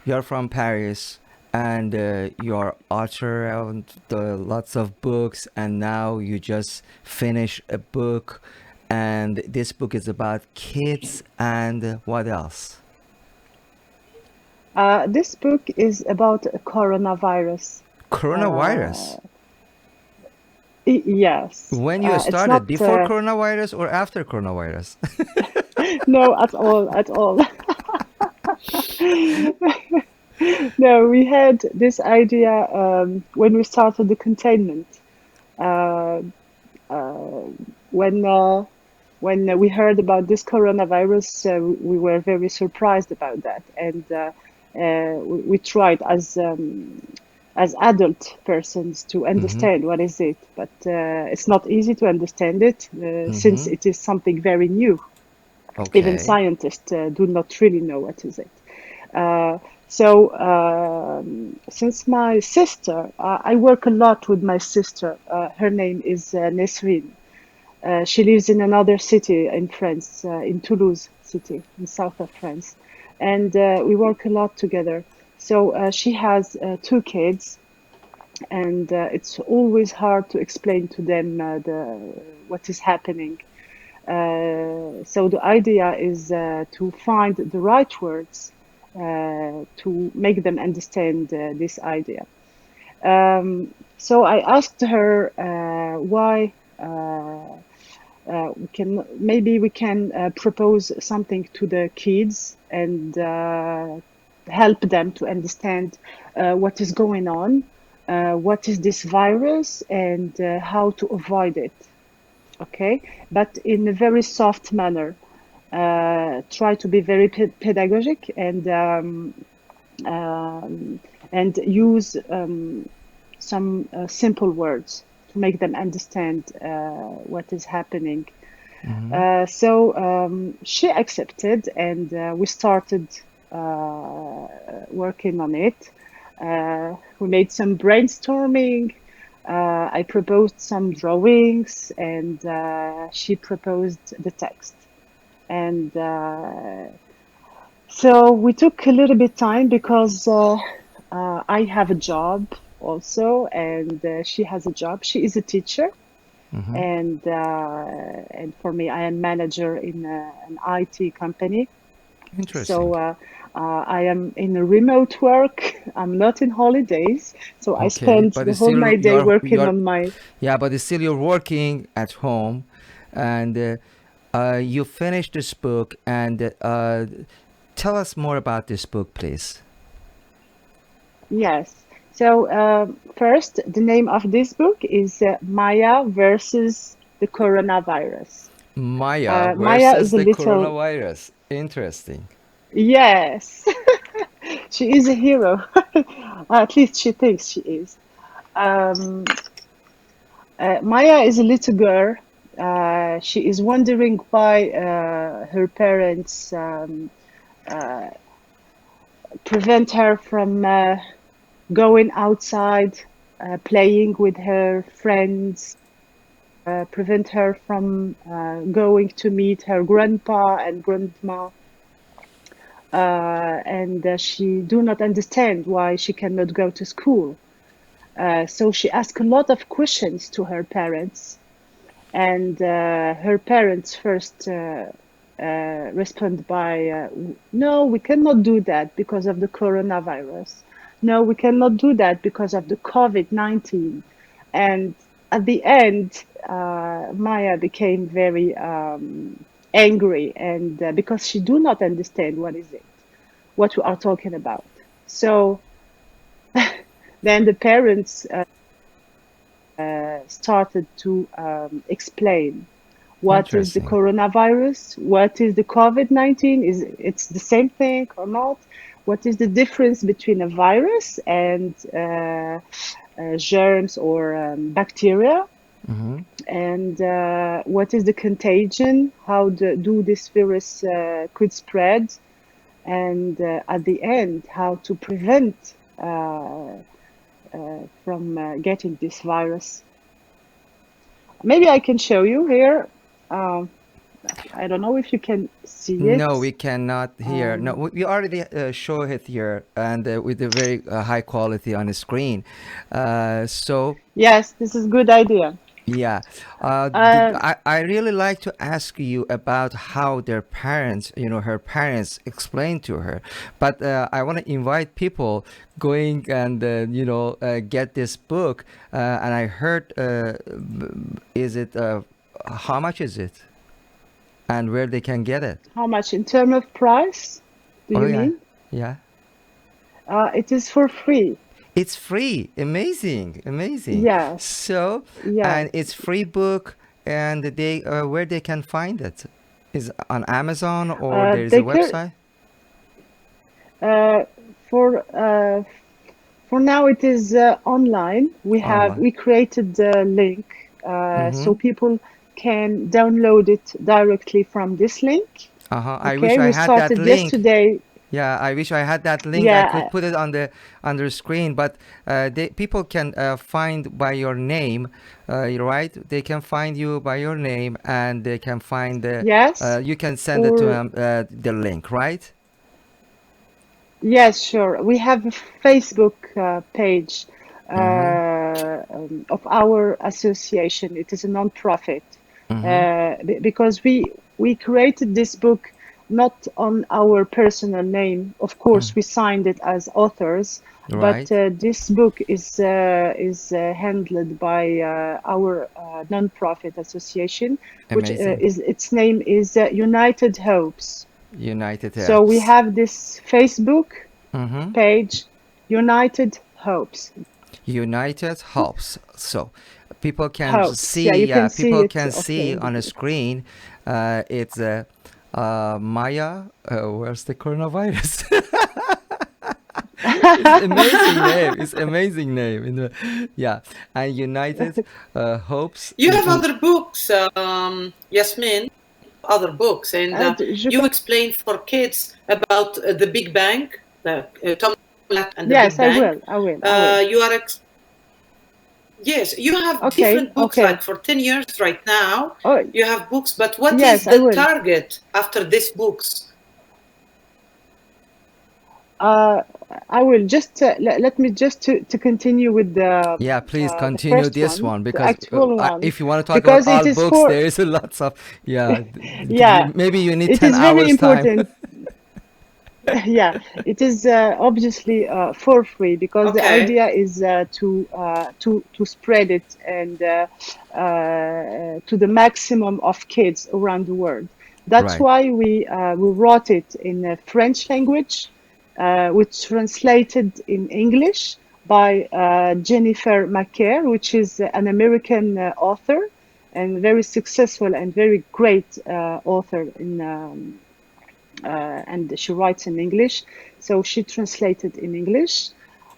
You're from Paris, and you're author of the lots of books, and now you just finish a book, and this book is about kids and what else? This book is about coronavirus. Uh, Coronavirus. yes, When you it's started, not before coronavirus or after coronavirus? no at all at all. No, we had this idea when we started the containment. Uh, uh, when uh, when we heard about this coronavirus, we were very surprised about that, and we tried as adult persons to Mm-hmm. understand what is it, but it's not easy to understand it since Mm-hmm. it is something very new. Even Okay. scientists do not really know what is it. Uh, so since my sister, I work a lot with my sister. Her name is Nesrine. She lives in another city in France, in Toulouse city, in south of France, and we work a lot together. So she has two kids, and it's always hard to explain to them what is happening. So the idea is to find the right words to make them understand this idea. So I asked her why we can maybe we can propose something to the kids and help them to understand what is going on, what is this virus, and how to avoid it. Okay, but in a very soft manner. Try to be very pedagogic um, and use some simple words to make them understand what is happening. Mm-hmm. So she accepted, and we started uh, working on it. We made some brainstorming. I proposed some drawings, and she proposed the text. And so we took a little bit time because I have a job also, and she has a job. She is a teacher, Mm-hmm. and for me, I am manager in an IT company. So Interesting. I am in a remote work. I'm not in holidays, so I Okay, spend but the it's whole my still day working you're on my. yeah, but it's still you're working at home, and you finished this book, and tell us more about this book, please. Yes. So first, the name of this book is Maya versus the coronavirus. Maya Maya is versus a the little, coronavirus. Interesting. yes, she is a hero. At least she thinks she is. Um, Maya is a little girl. She is wondering why her parents prevent her from going outside, playing with her friends, prevent her from going to meet her grandpa and grandma. And she do not understand why she cannot go to school. So she asked a lot of questions to her parents, and her parents first respond by, "No, we cannot do that because of the coronavirus. No, we cannot do that because of the COVID-19." And at the end, Maya became very angry, and because she do not understand what we are talking about. So then the parents started to explain what is the Interesting. coronavirus, what is the COVID-19, is it's the same thing or not? What is the difference between a virus and germs or bacteria? Mm-hmm. And what is the contagion? How do this virus could spread? And at the end, how to prevent from getting this virus. Maybe I can show you here. Um, I don't know if you can see No, it. we cannot hear. No, Um, we already show it here and with a very high quality on the screen. So yes, this is good idea. yeah, Uh, I really like to ask you about how their parents, her parents explained to her. But I want to invite people going and, get this book. And I heard, is it, how much is it? And where they can get it? how much in terms of price do Oh, you yeah. mean? Yeah. It is for free. It's free. Amazing. Amazing. Yes, So, and yes. it's free book and they where they can find it is on Amazon or there is a They could website uh, for uh, for now it is online. online. We created the link so Mhm. people can download it directly from this link. Uh-huh. I wish Okay, I we had that started link. yesterday. Yeah, I wish I had that link. I could Yeah, put it on the screen, but people can find by your name, you're right? They can find you by your name, and they can find the. yes, You can send it to or them the link, right? yes, sure. We have a Facebook page Mm-hmm. of our association. It is a non-profit Mm-hmm. because we created this book not on our personal name. Of course, we signed it as authors, but Right. this book is handled by our non-profit association, which Amazing. is its name is United Hopes. United So we Apps. have this Facebook Mm-hmm. page, United Hopes. United helps. So people can Hopes. Yeah, see, you yeah, can see people it. can Okay, see in the on a book. screen. It's Maya. Where's the coronavirus? It's amazing name. It's amazing name. Yeah, and United hopes You have other books, Yasmin, other books, and Je you com- explain for kids about the Big Bang, the Tom and the Big yes, I Bang. will. I will. I will. You are yes, you have Okay. different books. Okay. Like for 10 years right now, Oh, you have books. But what yes, is I the will. target after these books? Uh, I will just let me just to continue with yeah, please the continue first this one, one the because actual one, if you want to talk about because it all is books, for there is a lots of yeah. yeah, Maybe you need it 10 is very hours time. important. Yeah, it is obviously for free because the Okay. idea is to spread it and to the maximum of kids around the world. That's Right. why we wrote it in French language, which translated in English by Jennifer Macaire, which is an American author and very successful and very great author in. And she writes in English. So she translated in English.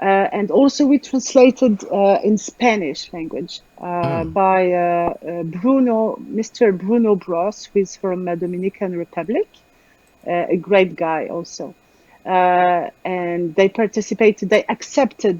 And also we translated in Spanish language by Mr. Bruno Bros, who is from Dominican Republic, a great guy also. And they participated, they accepted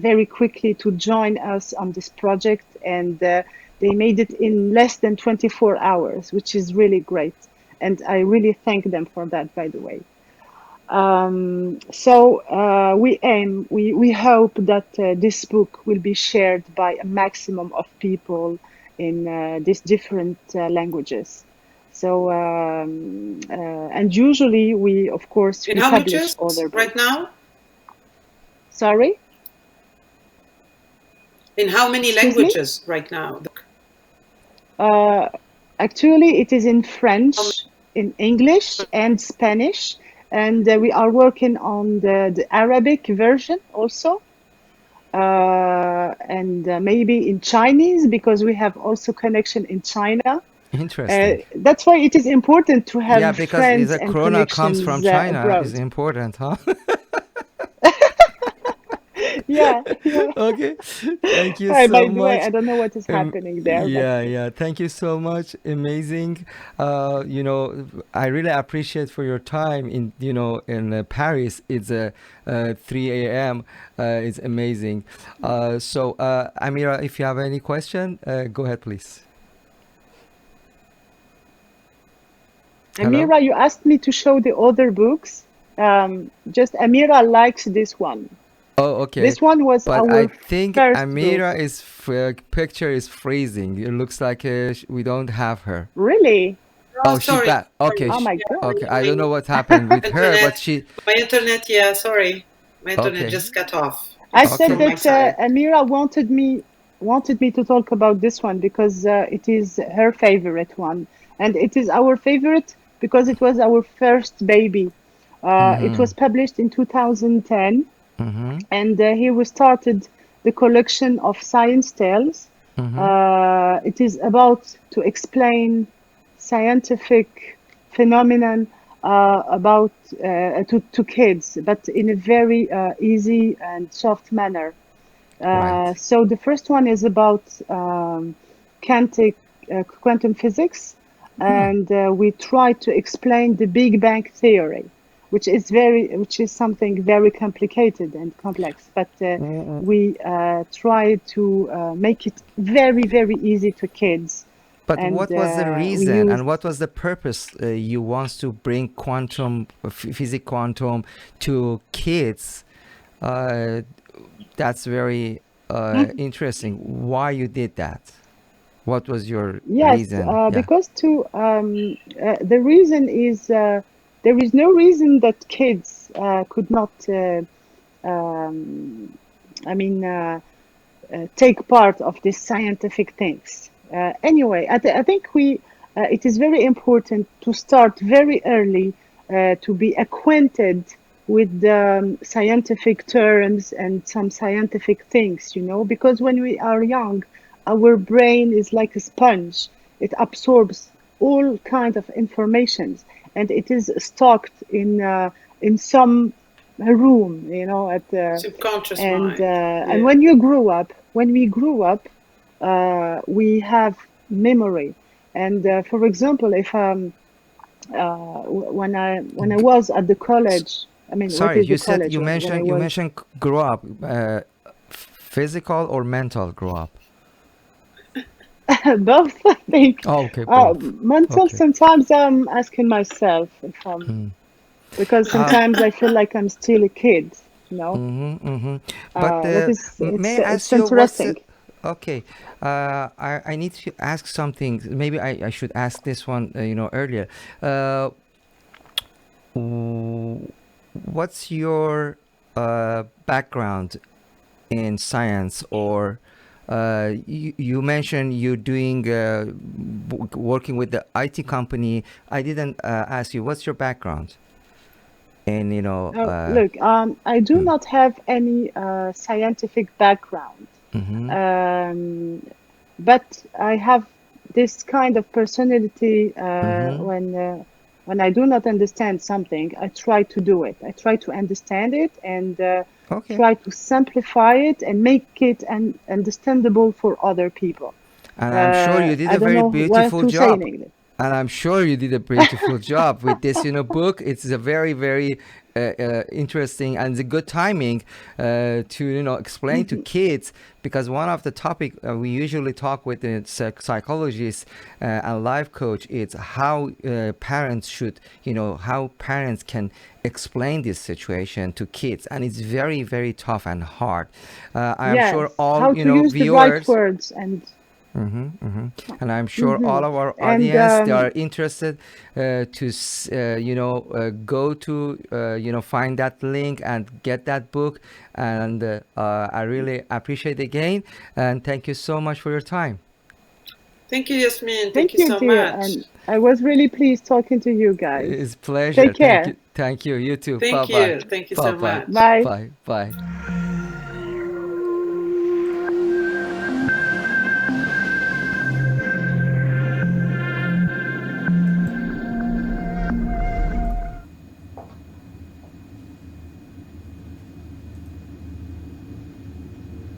very quickly to join us on this project, and they made it in less than 24 hours, which is really great. And I really thank them for that, by the way. So we hope that this book will be shared by a maximum of people in these different languages. So and usually of course, In we how publish languages other right books. now? Sorry, In how many excuse me. languages right now? Uh, Actually, it is in How French, in English, and Spanish, and we are working on the Arabic version also. And maybe in Chinese because we have also connection in China. Interesting. That's why it is important to Yeah, have because friends the and corona comes from connections China is abroad. important, huh? Yeah, yeah. Okay. Thank you Hi, so by the way, much. I don't know what is happening there, but Yeah, yeah. Thank you so much. Amazing. I really appreciate for your time in, in Paris. It's 3 a.m. It's amazing. Amira, if you have any question, go ahead, please. Hello. Amira, you asked me to show the other books. Just Amira likes this one. Oh, okay. This one was But I our think first book. Amira is picture is freezing. It looks like we don't have her. Really? Oh, Oh, she's sorry. back. Okay, Oh Sorry. my Yeah, God. okay. I my don't know what happened with her, internet. but she. My internet. Yeah, sorry. My internet Okay, just cut off. I It's said okay. from my that side. Amira wanted me to talk about this one because it is her favorite one, and it is our favorite because it was our first baby. It Mm-hmm. was published in 2010, Mm-hmm. and here we started the collection of science tales. Mm-hmm. It is about to explain scientific phenomenon about to kids, but in a very easy and soft manner. Right. So the first one is about quantic, quantum physics, Hmm. and we try to explain the Big Bang theory, which is something very complicated and complex. But W- we try to make it very, very easy to kids, But and what was the we reason use and what was the purpose you want to bring quantum, physics quantum to kids? Uh, that's very interesting. Why you did that? What was your yes, reason? Yeah. because the reason is there is no reason that kids could not, um, I mean, take part of these scientific things. Anyway, I think it is very important to start very early to be acquainted with the scientific terms and some scientific things, because when we are young, our brain is like a sponge. It absorbs all kinds of informations, and it is stocked in some room, at the Subconscious and mind. uh, and Yeah. when we grew up, we have memory. And for example, if when I was at the college, I mean, what Sorry, is the you said college? When I you was mentioned grow up, physical or mental grow up. both, I think. Oh, okay, both. Mental. Okay. Sometimes I'm asking myself if Mm. because Uh, sometimes I feel like I'm still a kid. You know, mm-hmm, mm-hmm. But that is may I it's ask you what's interesting. okay? I need to ask something. Maybe I should ask this one. Earlier. Uh, what's your background in science or you mentioned you doing working with the IT company. I didn't ask you what's your background and Oh, look, I do not have any scientific background, mm-hmm, um, but I have this kind of personality mm-hmm. when I do not understand something, I try to do it. I try to understand it and Okay. try to simplify it and make it understandable for other people. And I'm sure you did I a don't very know what beautiful to say in job. English. And I'm sure you did a beautiful job with this, book. It's a very, very interesting and it's a good timing to, explain to kids because one of the topic we usually talk with the psychologists and life coach is how parents should, how parents can explain this situation to kids, and it's very, very tough and hard. I'm sure Yes, all, how to use the right viewers. words Mm-hmm, mm-hmm. And I'm sure all mhm. of our and audience they are interested to go to find that link and get that book. And I really appreciate it again and thank you so much for your time. Thank you, Yasmin. Thank Thank you you, so dear. much. And I was really pleased talking to you guys. It's pleasure. Take Thank you. care. Thank you. You too. Bye Thank bye. you. Thank you Bye so bye. much. Bye. Bye bye.